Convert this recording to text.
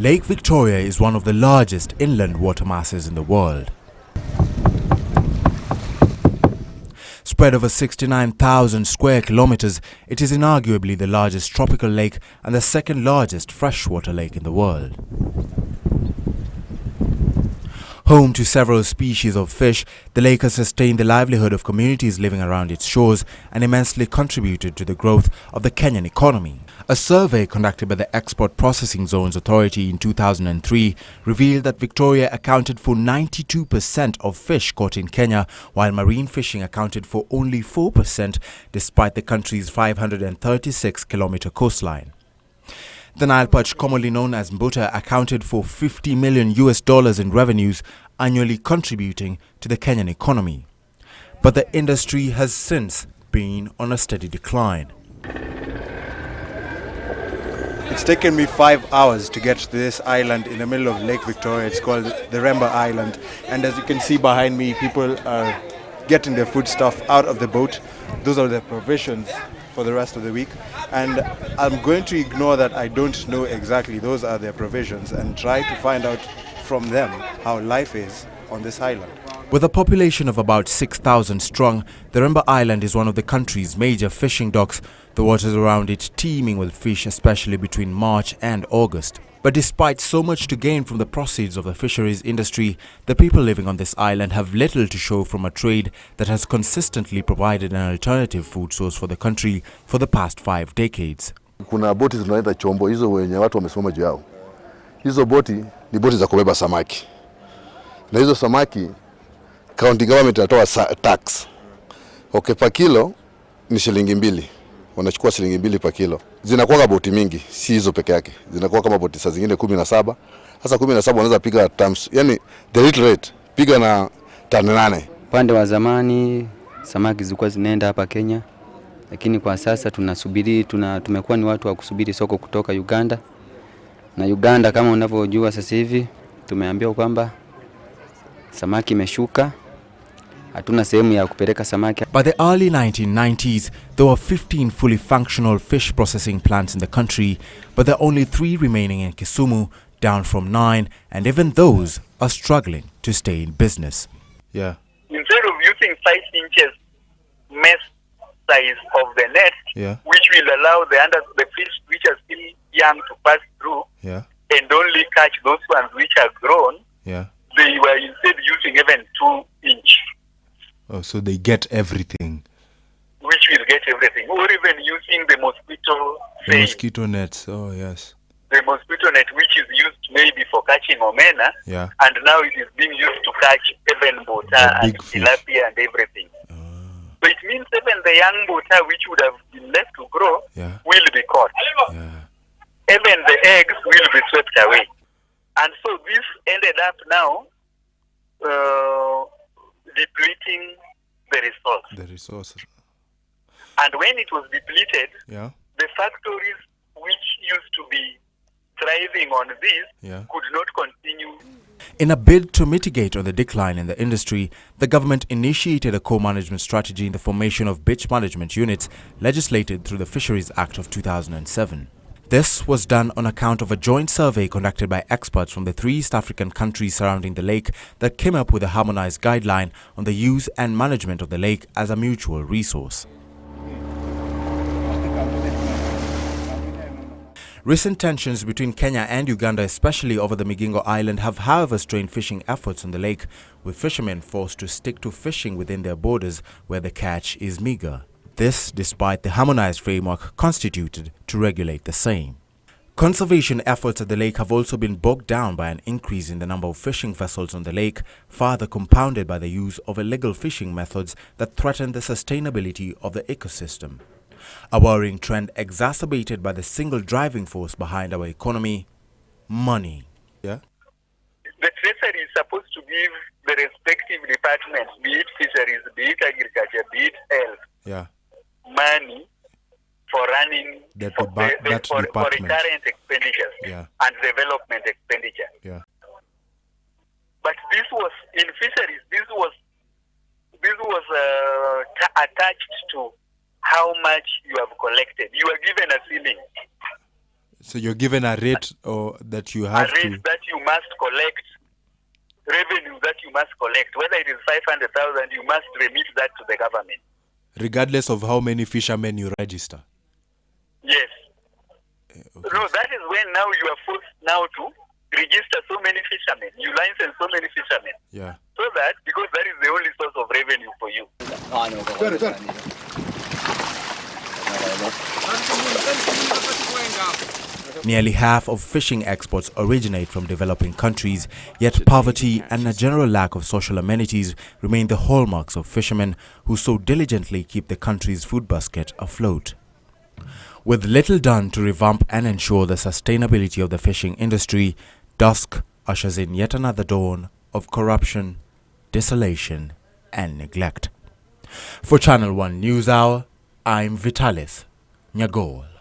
Lake Victoria is one of the largest inland water masses in the world. Spread over 69,000 square kilometers, it is inarguably the largest tropical lake and the second largest freshwater lake in the world. Home to several species of fish, the lake has sustained the livelihood of communities living around its shores and immensely contributed to the growth of the Kenyan economy. A survey conducted by the Export Processing Zones Authority in 2003 revealed that Victoria accounted for 92% of fish caught in Kenya, while marine fishing accounted for only 4% despite the country's 536-kilometer coastline. The Nile perch, commonly known as mbuta, accounted for $50 million in revenues, annually contributing to the Kenyan economy. But the industry has since been on a steady decline. It's taken me 5 hours to get to this island in the middle of Lake Victoria. It's called the Remba Island. And as you can see behind me, people are getting their foodstuff out of the boat. Those are their provisions for the rest of the week. And I'm going to ignore that I don't know exactly those are their provisions and try to find out from them how life is on this island. With a population of about 6,000 strong, the Remba Island is one of the country's major fishing docks, the waters around it teeming with fish, especially between March and August. But despite so much to gain from the proceeds of the fisheries industry, the people living on this island have little to show from a trade that has consistently provided an alternative food source for the country for the past 5 decades. Kuna boti zinaita chombo, hizo wenye watu wamesoma juu yao. Hizo boti ni boti za kubeba samaki. Na hizo samaki county government inatoa tax. Okay, per kilo ni shilingi 2. Wanachukua shilingi 2 per kilo. Zinakuwa boti mingi, si hizo peke yake. Zinakuwa kama boti saa zingine 17. Sasa 17 wanaweza piga times, yani the little rate piga na tani 8. Upande wa zamani samaki zilikuwa zinaenda hapa Kenya, lakini kwa sasa tunasubiri, tumekuwa ni watu wa kusubiri soko kutoka Uganda. Na Uganda kama unavyojua sasa hivi tumeambiwa kwamba samaki imeshuka. Hatuna sehemu ya kupeleka samaki. By the early 1990s, there were 15 fully functional fish processing plants in the country, but there are only 3 remaining in Kisumu, down from 9, and even those are struggling to stay in business. Yeah. Instead of using 5 inches mesh size of the net, which will allow the fish which are still young to pass through, and only catch those ones which are grown, they were instead using even 2-inch. Oh, so they get everything. Which will get everything. Or even using the mosquito mosquito nets, oh yes. The mosquito net which is used maybe for catching omena, and now it is being used to catch even bota and tilapia and everything. So it means even the young bota which would have been left to grow will be caught. Even the eggs will be swept away. And so this ended up now depleting the resource. And when it was depleted, the factories which used to be thriving on this could not continue. In a bid to mitigate on the decline in the industry, the government initiated a co-management strategy in the formation of beach management units legislated through the Fisheries Act of 2007. This was done on account of a joint survey conducted by experts from the 3 East African countries surrounding the lake that came up with a harmonized guideline on the use and management of the lake as a mutual resource. Recent tensions between Kenya and Uganda, especially over the Migingo Island, have however strained fishing efforts on the lake, with fishermen forced to stick to fishing within their borders where the catch is meager. This despite the harmonized framework constituted to regulate the same. Conservation efforts at the lake have also been bogged down by an increase in the number of fishing vessels on the lake, further compounded by the use of illegal fishing methods that threaten the sustainability of the ecosystem. A worrying trend exacerbated by the single driving force behind our economy: money. The treasury is supposed to give the respective departments, be it fisheries, be it agriculture, be it health, money for running for recurrent expenditures and development expenditure. But this was in fisheries. This was attached to how much you have collected. You are given a ceiling. So you're given a rate or that you have a rate that you must collect, revenue that you must collect. Whether it is 500,000, you must remit that to the government. Regardless of how many fishermen you register? Yes. Okay. No, that is when now you are forced now to register so many fishermen. You license so many fishermen. Yeah. So that, because that is the only source of revenue for you. Nearly half of fishing exports originate from developing countries, yet poverty and a general lack of social amenities remain the hallmarks of fishermen who so diligently keep the country's food basket afloat. With little done to revamp and ensure the sustainability of the fishing industry, dusk ushers in yet another dawn of corruption, desolation, and neglect. For Channel One News Hour, I'm Vitalis Nyagoll.